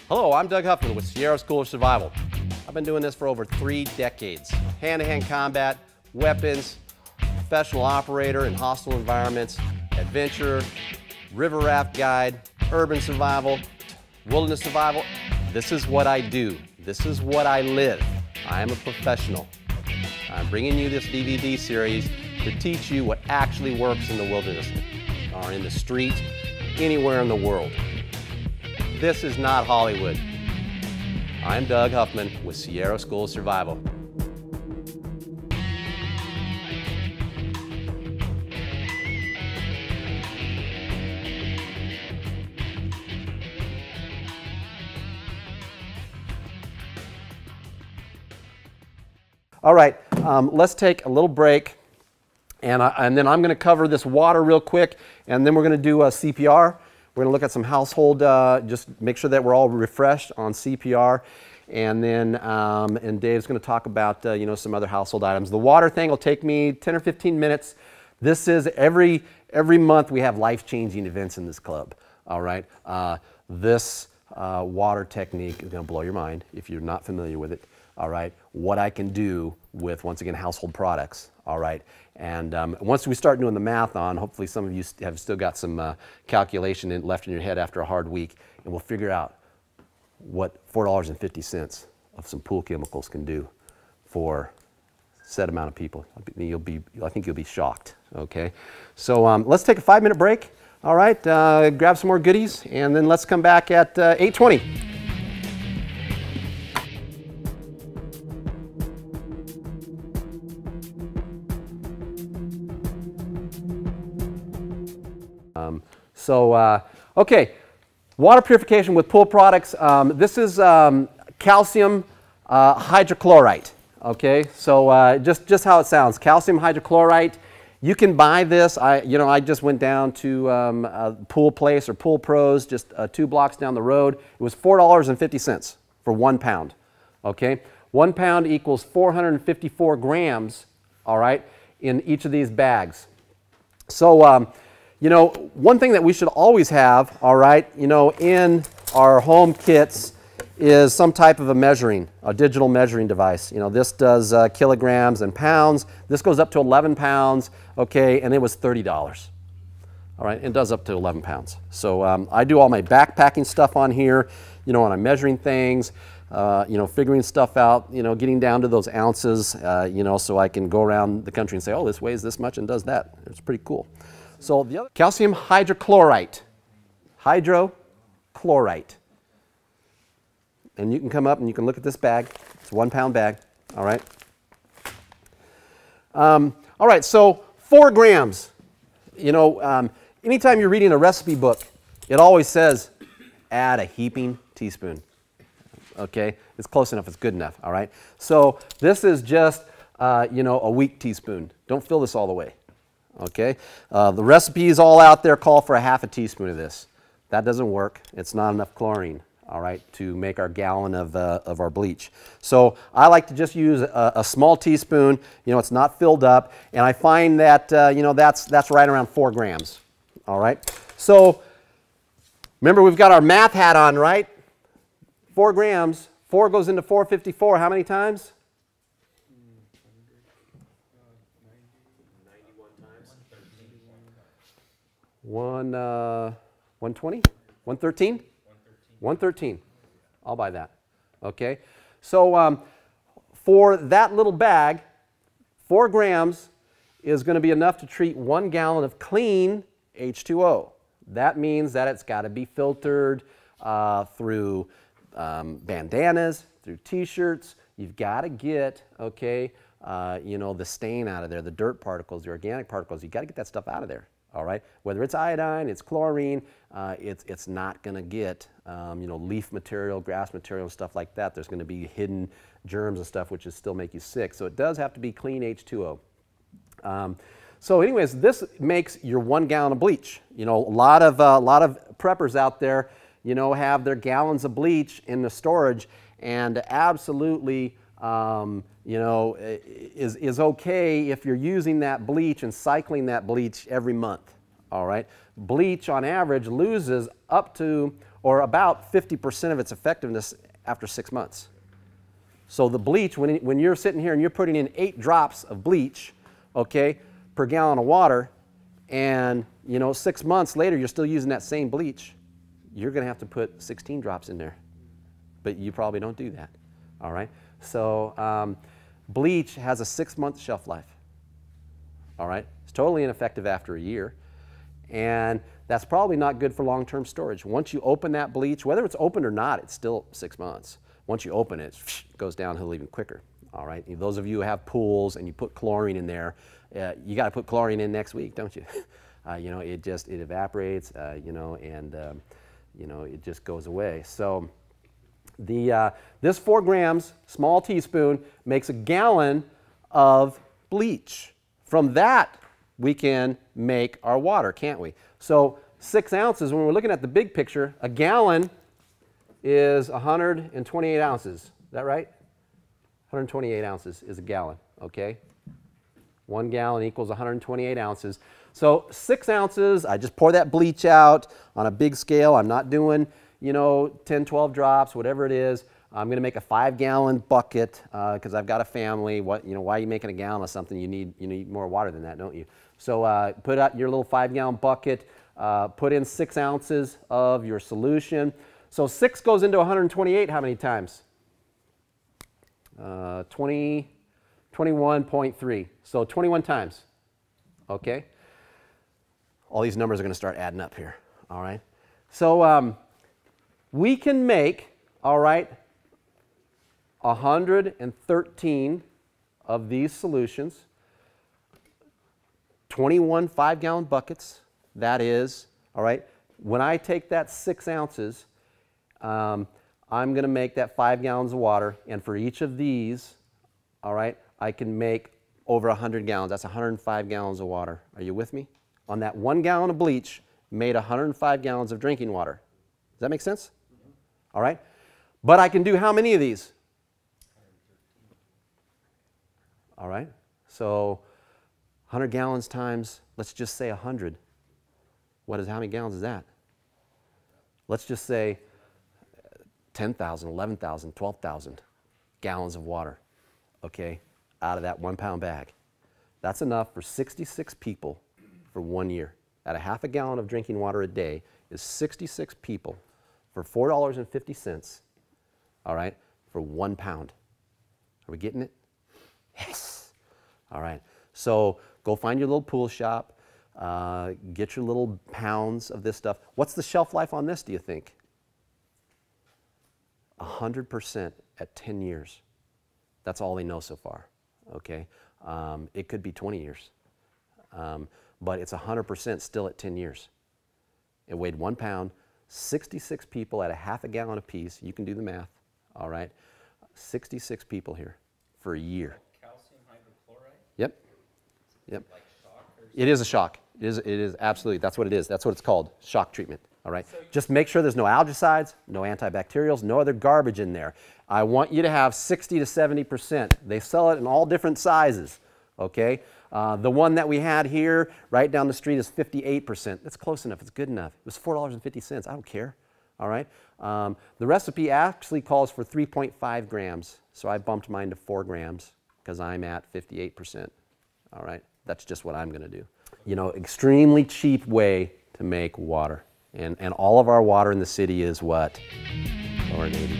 Hello, I'm Doug Huffman with Sierra School of Survival. I've been doing this for over 3 decades. Hand-to-hand combat, weapons, professional operator in hostile environments, adventure, river raft guide, urban survival, wilderness survival. This is what I do. This is what I live. I am a professional. I'm bringing you this DVD series to teach you what actually works in the wilderness or in the street, anywhere in the world. This is not Hollywood. I'm Doug Huffman with Sierra School of Survival. All right, let's take a little break, and then I'm going to cover this water real quick, and then we're going to do a CPR. We're going to look at some household, just make sure that we're all refreshed on CPR, and then and Dave's going to talk about you know, some other household items. The water thing will take me 10 or 15 minutes. This is every month we have life-changing events in this club. All right, this water technique is going to blow your mind if you're not familiar with it. All right, what I can do with, once again, household products. All right, and once we start doing the math on, hopefully some of you have still got some calculation left in your head after a hard week, and we'll figure out what $4.50 of some pool chemicals can do for a set amount of people. I think you'll be shocked. Okay, so let's take a 5-minute break. All right, grab some more goodies, and then let's come back at 8:20. Okay, water purification with pool products. This is calcium hydrochlorite. Okay, so just how it sounds, calcium hydrochlorite. You can buy this. I just went down to a Pool Place or Pool Pros, just 2 blocks down the road. It was $4.50 for 1 pound. Okay, 1 pound equals 454 grams. All right, in each of these bags. So. You know, one thing that we should always have, all right, you know, in our home kits is some type of a digital measuring device. You know, this does kilograms and pounds. This goes up to 11 pounds, okay, and it was $30. All right, it does up to 11 pounds. So I do all my backpacking stuff on here, you know, when I'm measuring things, you know, figuring stuff out, you know, getting down to those ounces, you know, so I can go around the country and say, oh, this weighs this much and does that. It's pretty cool. So the other, calcium hydrochlorite, and you can come up and you can look at this bag. It's a 1 pound bag. All right. All right. So 4 grams. You know, anytime you're reading a recipe book, it always says add a heaping teaspoon. Okay, it's close enough. It's good enough. All right. So this is just you know, a weak teaspoon. Don't fill this all the way. Okay, the recipes all out there call for a ½ a teaspoon of this. That doesn't work. It's not enough chlorine, all right, to make our gallon of our bleach. So I like to just use a small teaspoon. You know, it's not filled up, and I find that you know, that's right around 4 grams. All right. So remember, we've got our math hat on, right? 4 grams. 4 goes into 454. How many times? 120? 113? 113. I'll buy that. Okay. So for that little bag, 4 grams is going to be enough to treat 1 gallon of clean H2O. That means that it's got to be filtered through bandanas, through T-shirts. You've got to get, okay, you know, the stain out of there, the dirt particles, the organic particles. You've got to get that stuff out of there. All right, whether it's iodine, it's chlorine, it's not going to get you know, leaf material, grass material, stuff like that. There's going to be hidden germs and stuff which will still make you sick. So it does have to be clean H2O. So anyways, this makes your 1 gallon of bleach. You know, a lot of preppers out there, you know, have their gallons of bleach in the storage, and absolutely you know, is okay if you're using that bleach and cycling that bleach every month. All right, bleach on average loses up to or about 50% of its effectiveness after 6 months. So the bleach, when you're sitting here and you're putting in 8 drops of bleach, okay, per gallon of water, and 6 months later you're still using that same bleach, you're going to have to put 16 drops in there. But you probably don't do that. All right? So bleach has a 6-month shelf life. All right? It's totally ineffective after a year. And that's probably not good for long-term storage. Once you open that bleach, whether it's opened or not, it's still 6 months. Once you open it, it goes downhill even quicker. All right? Those of you who have pools and you put chlorine in there, you got to put chlorine in next week, don't you? It evaporates, and it just goes away. So this 4 grams, small teaspoon, makes a gallon of bleach. From that, we can make our water, can't we? So 6 ounces, when we're looking at the big picture, a gallon is 128 ounces. Is that right? 128 ounces is a gallon, okay? 1 gallon equals 128 ounces. So 6 ounces, I just pour that bleach out on a big scale. I'm not doing, 10, 12 drops, whatever it is. I'm going to make a 5-gallon bucket because I've got a family. Why are you making a gallon of something? You need more water than that, don't you? So put out your little 5-gallon bucket. Put in 6 ounces of your solution. So 6 goes into 128 how many times? 21.3. So 21 times. Okay? All these numbers are going to start adding up here. All right? So we can make, all right, 113 of these solutions, 21 5-gallon buckets. That is, all right, when I take that 6 ounces, I'm going to make that 5 gallons of water, and for each of these, all right, I can make over 100 gallons. That's 105 gallons of water. Are you with me? On that 1 gallon of bleach, made 105 gallons of drinking water. Does that make sense? Mm-hmm. All right? But I can do how many of these? All right? So 100 gallons times, let's just say 100. How many gallons is that? Let's just say 10,000, 11,000, 12,000 gallons of water, okay, out of that 1-pound bag. That's enough for 66 people for 1 year. At a half a gallon of drinking water a day is 66 people for $4.50, all right, for 1 pound. Are we getting it? Yes. All right. So go find your little pool shop. Get your little pounds of this stuff. What's the shelf life on this, do you think? 100% at 10 years. That's all they know so far, okay? It could be 20 years, but it's 100% still at 10 years. It weighed 1 pound, 66 people at a half a gallon apiece. You can do the math, all right? 66 people here for a year. Calcium hydrochloride? Yep. Yep. Like shock or something? It is a shock. It is absolutely, that's what it is. That's what it's called, shock treatment, all right? Just make sure there's no algicides, no antibacterials, no other garbage in there. I want you to have 60 to 70%. They sell it in all different sizes, okay? The one that we had here right down the street is 58%. That's close enough. It's good enough. It was $4.50. I don't care, all right? The recipe actually calls for 3.5 grams, so I bumped mine to 4 grams because I'm at 58%, all right? That's just what I'm going to do. Extremely cheap way to make water. And all of our water in the city is what? Chlorinated.